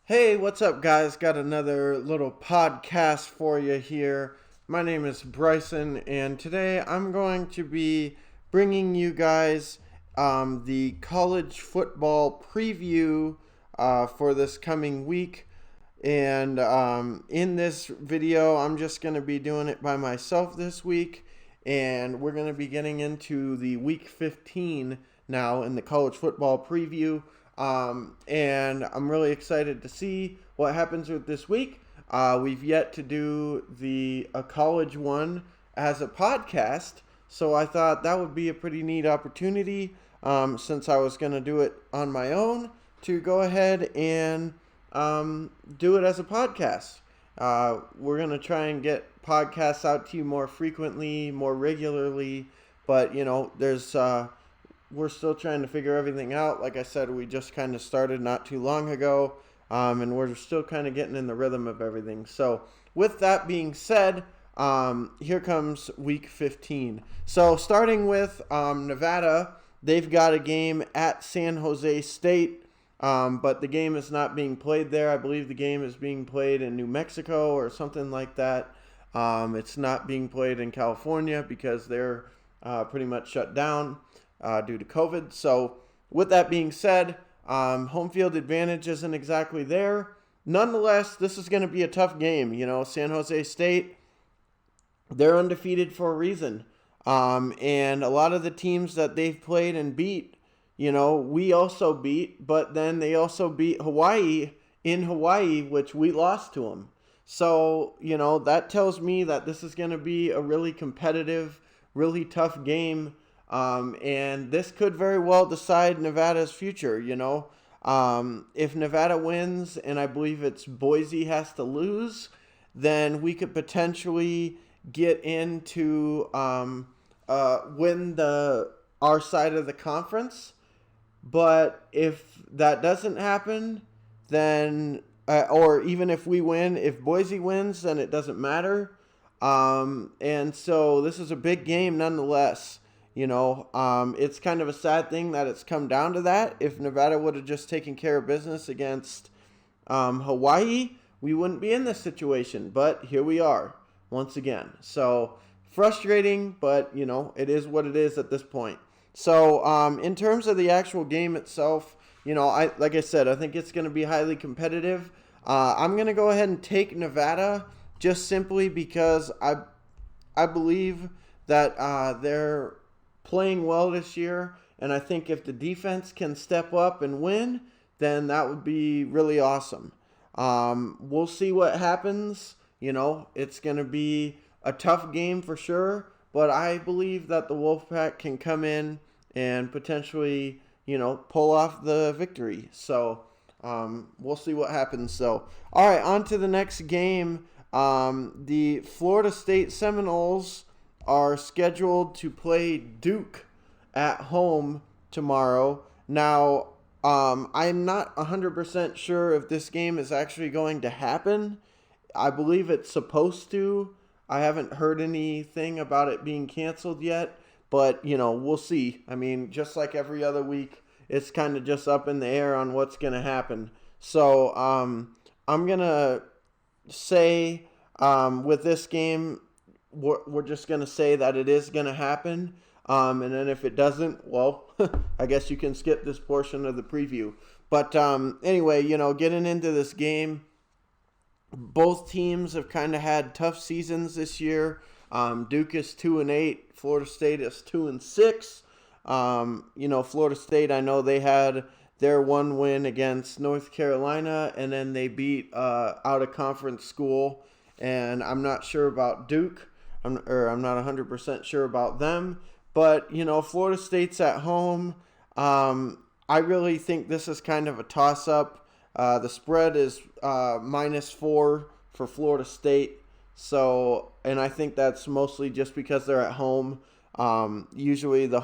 Hey, what's up, guys? Got another little podcast for you here. My name is Bryson, and today I'm going to be bringing you guys the college football preview for this coming week. And in this video, I'm just going to be doing it by myself this week. And we're going to be getting into the week 15 now in the college football preview. And I'm really excited to see what happens with this week. We've yet to do a college one as a podcast. So I thought that would be a pretty neat opportunity since I was going to do it on my own to go ahead and do it as a podcast. We're going to try and get podcasts out to you more frequently, more regularly, but we're still trying to figure everything out. Like I said, we just kind of started not too long ago, and we're still kind of getting in the rhythm of everything. So with that being said, here comes week 15. So starting with Nevada, they've got a game at San Jose State. But the game is not being played there. I believe the game is being played in New Mexico or something like that. It's not being played in California because they're pretty much shut down due to COVID. So with that being said, home field advantage isn't exactly there. Nonetheless, this is going to be a tough game. San Jose State, they're undefeated for a reason. And a lot of the teams that they've played and beat, we also beat, but then they also beat Hawaii in Hawaii, which we lost to them. So, that tells me that this is going to be a really competitive, really tough game. And this could very well decide Nevada's future, If Nevada wins, and I believe it's Boise has to lose, then we could potentially get into win our side of the conference. But if that doesn't happen, then, or even if we win, if Boise wins, then it doesn't matter. And so this is a big game nonetheless. It's kind of a sad thing that it's come down to that. If Nevada would have just taken care of business against Hawaii, we wouldn't be in this situation. But here we are once again. So frustrating, but, it is what it is at this point. So, in terms of the actual game itself, like I said, I think it's going to be highly competitive. I'm going to go ahead and take Nevada just simply because I believe that they're playing well this year, and I think if the defense can step up and win, then that would be really awesome. We'll see what happens. It's going to be a tough game for sure, but I believe that the Wolfpack can come in and potentially, pull off the victory. So we'll see what happens. So, all right, on to the next game. The Florida State Seminoles are scheduled to play Duke at home tomorrow. Now, I'm not 100% sure if this game is actually going to happen. I believe it's supposed to. I haven't heard anything about it being canceled yet. But, we'll see. I mean, just like every other week, it's kind of just up in the air on what's going to happen. So, I'm going to say with this game, we're just going to say that it is going to happen. And then if it doesn't, well, I guess you can skip this portion of the preview. But anyway, getting into this game, both teams have kind of had tough seasons this year. Duke is 2-8. Florida State is 2-6. Florida State, I know they had their one win against North Carolina, and then they beat out of conference school. And I'm not sure about Duke. I'm not 100% sure about them. But Florida State's at home. I really think this is kind of a toss-up. The spread is -4 for Florida State. So, and I think that's mostly just because they're at home. Usually the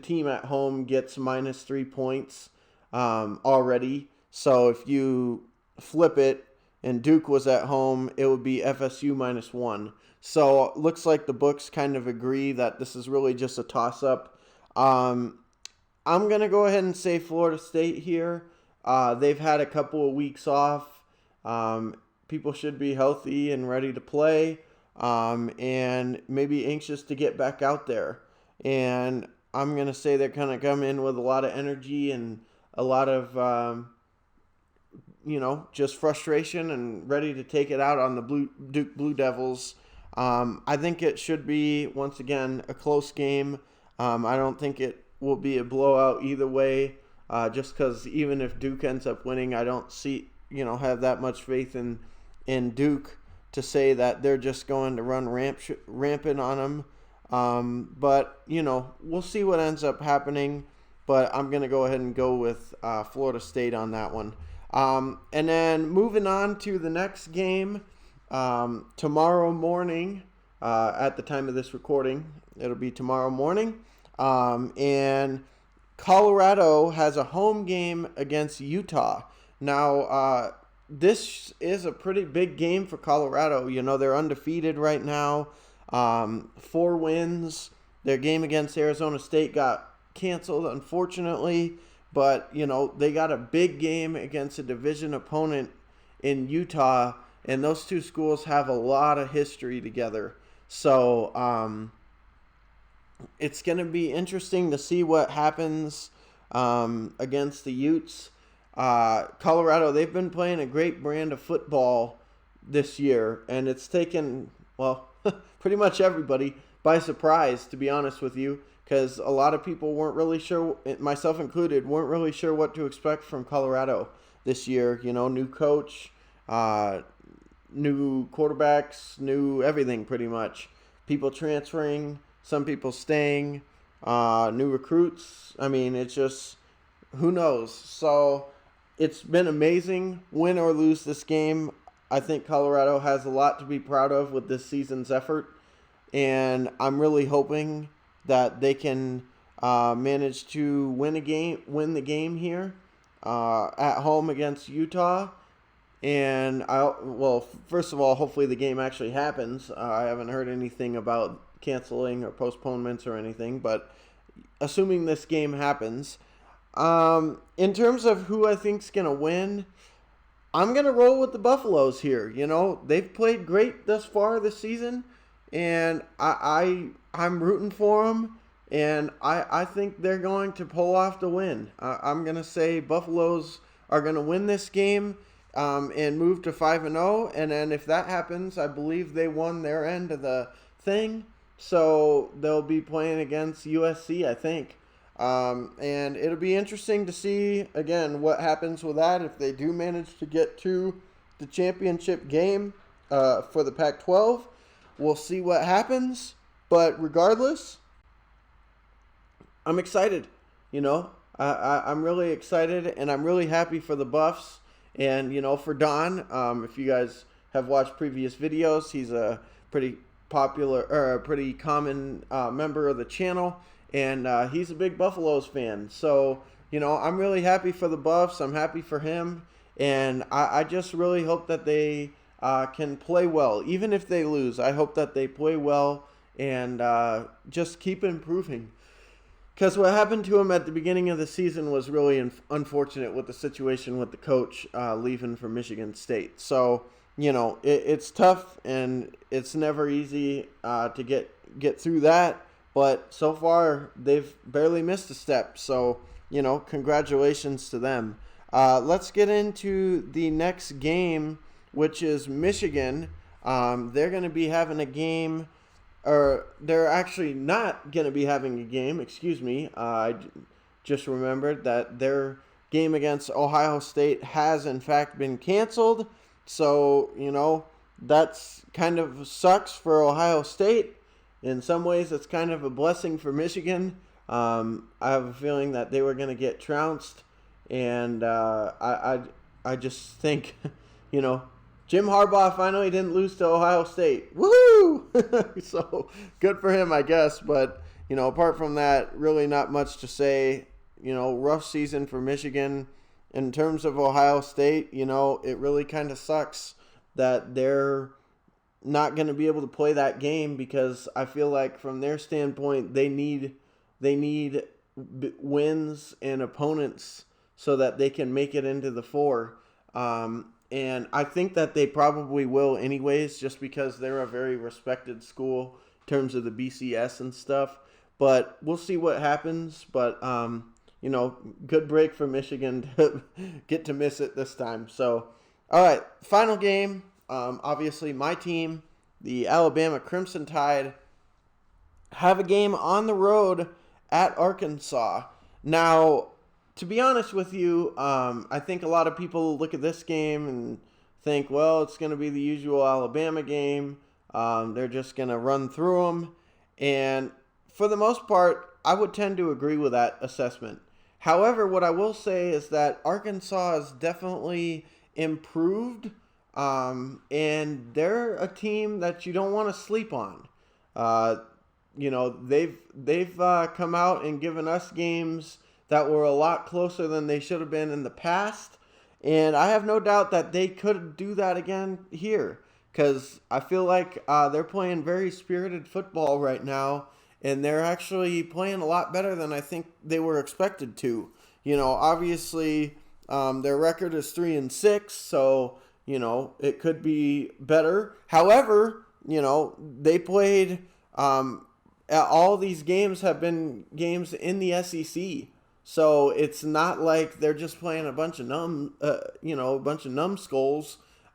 team at home gets -3 points already. So if you flip it and Duke was at home, it would be FSU -1. So it looks like the books kind of agree that this is really just a toss-up. I'm going to go ahead and say Florida State here. They've had a couple of weeks off. People should be healthy and ready to play, and maybe anxious to get back out there. And I'm going to say they're going to come in with a lot of energy and a lot of, just frustration and ready to take it out on the Duke Blue Devils. I think it should be, once again, a close game. I don't think it will be a blowout either way, just because even if Duke ends up winning, I don't have that much faith in Duke to say that they're just going to run rampant on them. But, we'll see what ends up happening. But I'm going to go ahead and go with Florida State on that one. And then moving on to the next game, tomorrow morning, at the time of this recording, it'll be tomorrow morning. And Colorado has a home game against Utah. Now, this is a pretty big game for Colorado. They're undefeated right now, 4 wins. Their game against Arizona State got canceled, unfortunately. But, they got a big game against a division opponent in Utah, and those two schools have a lot of history together. So, it's going to be interesting to see what happens against the Utes. Colorado, they've been playing a great brand of football this year, and it's taken, pretty much everybody by surprise, to be honest with you, because a lot of people weren't really sure, myself included, weren't really sure what to expect from Colorado this year. New coach, new quarterbacks, new everything pretty much. People transferring, some people staying, new recruits. I mean, it's just, who knows? So it's been amazing, win or lose this game. I think Colorado has a lot to be proud of with this season's effort, and I'm really hoping that they can manage to win the game here at home against Utah. And first of all, hopefully the game actually happens. I haven't heard anything about canceling or postponements or anything, but assuming this game happens, in terms of who I think's gonna win, I'm gonna roll with the Buffaloes here. They've played great thus far this season, and I'm rooting for them, and I think they're going to pull off the win. I'm going to say Buffaloes are going to win this game and move to 5-0, and then if that happens, I believe they won their end of the thing, so they'll be playing against USC, I think. And it'll be interesting to see, again, what happens with that if they do manage to get to the championship game for the Pac-12. We'll see what happens, but regardless, I'm excited. I'm really excited, and I'm really happy for the Buffs, and for Don. If you guys have watched previous videos, he's a pretty popular or a pretty common member of the channel, and he's a big Buffaloes fan. So I'm really happy for the Buffs. I'm happy for him, and I just really hope that they can play well. Even if they lose, I hope that they play well and just keep improving. Because what happened to him at the beginning of the season was really unfortunate with the situation with the coach leaving for Michigan State. So, it's tough and it's never easy to get through that. But so far, they've barely missed a step. So, congratulations to them. Let's get into the next game, which is Michigan. They're going to be having a game, or they're actually not going to be having a game. Excuse me. I just remembered that their game against Ohio State has, in fact, been canceled. So, that's kind of sucks for Ohio State. In some ways, it's kind of a blessing for Michigan. I have a feeling that they were going to get trounced. And I just think, Jim Harbaugh finally didn't lose to Ohio State. Woohoo! So good for him, I guess. But, apart from that, really not much to say. Rough season for Michigan. In terms of Ohio State, it really kind of sucks that they're not going to be able to play that game, because I feel like from their standpoint, they need wins and opponents so that they can make it into the four. And I think that they probably will anyways, just because they're a very respected school in terms of the BCS and stuff. But we'll see what happens. But, good break for Michigan to get to miss it this time. So, all right, final game. Obviously, my team, the Alabama Crimson Tide, have a game on the road at Arkansas. Now, to be honest with you, I think a lot of people look at this game and think, well, it's going to be the usual Alabama game. They're just going to run through them. And for the most part, I would tend to agree with that assessment. However, what I will say is that Arkansas has definitely improved, and they're a team that you don't want to sleep on. They've come out and given us games that were a lot closer than they should have been in the past. And I have no doubt that they could do that again here, because I feel like they're playing very spirited football right now, and they're actually playing a lot better than I think they were expected to. Obviously, their record is 3-6, so, it could be better. However, they played, all these games have been games in the SEC. So it's not like they're just playing a bunch of numbskulls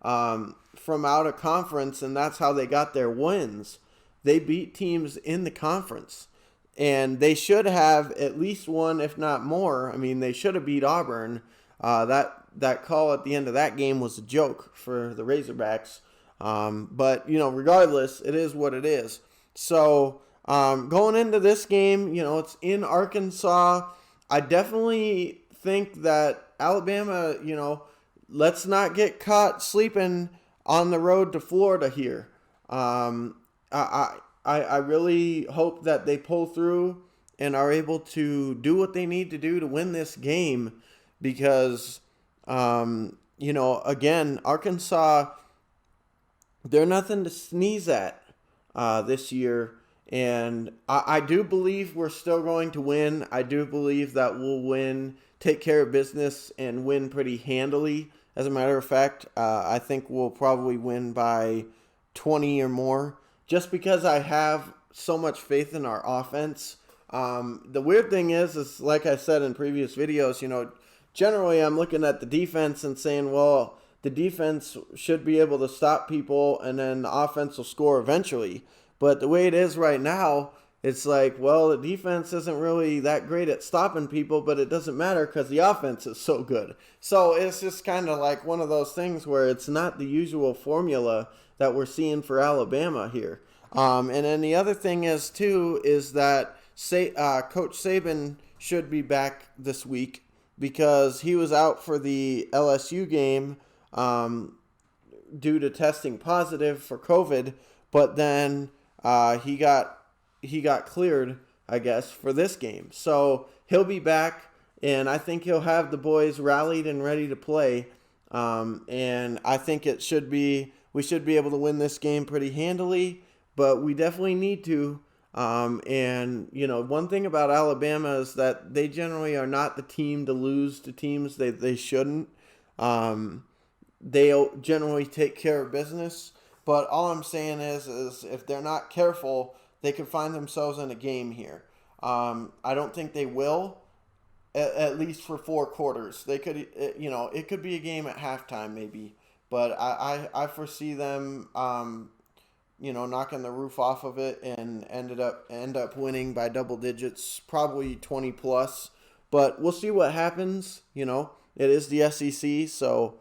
from out of conference, and that's how they got their wins. They beat teams in the conference, and they should have at least one, if not more. I mean, they should have beat Auburn. That call at the end of that game was a joke for the Razorbacks. But regardless, it is what it is. So going into this game, it's in Arkansas. I definitely think that Alabama, let's not get caught sleeping on the road to Florida here. I really hope that they pull through and are able to do what they need to do to win this game, because, again, Arkansas, they're nothing to sneeze at this year. And I do believe we're still going to win. I do believe that we'll win, take care of business, and win pretty handily. As a matter of fact, I think we'll probably win by 20 or more, just because I have so much faith in our offense. The weird thing is like I said in previous videos, generally I'm looking at the defense and saying, well, the defense should be able to stop people, and then the offense will score eventually. But the way it is right now, it's like, well, the defense isn't really that great at stopping people, but it doesn't matter because the offense is so good. So it's just kind of like one of those things where it's not the usual formula that we're seeing for Alabama here. And then the other thing is that Coach Saban should be back this week, because he was out for the LSU game due to testing positive for COVID, but then he got cleared, I guess, for this game. So he'll be back, and I think he'll have the boys rallied and ready to play. And I think we should be able to win this game pretty handily, but we definitely need to. And one thing about Alabama is that they generally are not the team to lose to teams they shouldn't. They generally take care of business. But all I'm saying is if they're not careful, they could find themselves in a game here. I don't think they will, at least for 4 quarters. They could, it could be a game at halftime maybe. But I foresee them, knocking the roof off of it and end up winning by double digits, probably 20 plus. But we'll see what happens. It is the SEC, so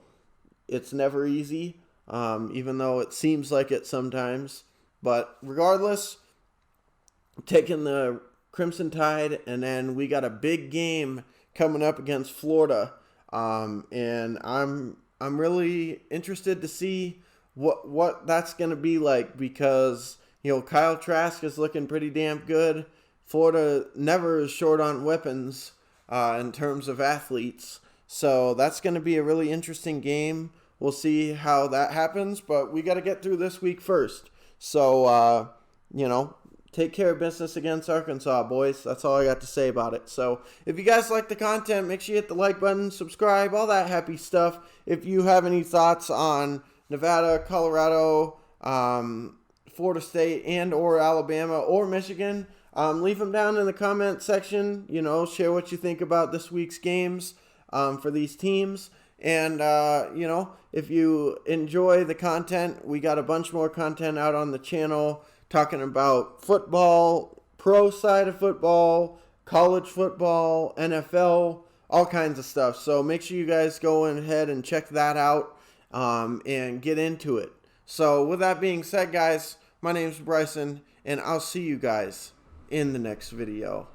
it's never easy. Even though it seems like it sometimes. But regardless, taking the Crimson Tide, and then we got a big game coming up against Florida. And I'm really interested to see what that's going to be like, because, Kyle Trask is looking pretty damn good. Florida never is short on weapons in terms of athletes. So that's going to be a really interesting game. We'll see how that happens, but we got to get through this week first. So, take care of business against Arkansas, boys. That's all I got to say about it. So if you guys like the content, make sure you hit the like button, subscribe, all that happy stuff. If you have any thoughts on Nevada, Colorado, Florida State, and or Alabama or Michigan, leave them down in the comment section. You know, share what you think about this week's games for these teams. And, you know, if you enjoy the content, we got a bunch more content out on the channel talking about football, pro side of football, college football, NFL, all kinds of stuff. So make sure you guys go ahead and check that out and get into it. So with that being said, guys, my name's Bryson, and I'll see you guys in the next video.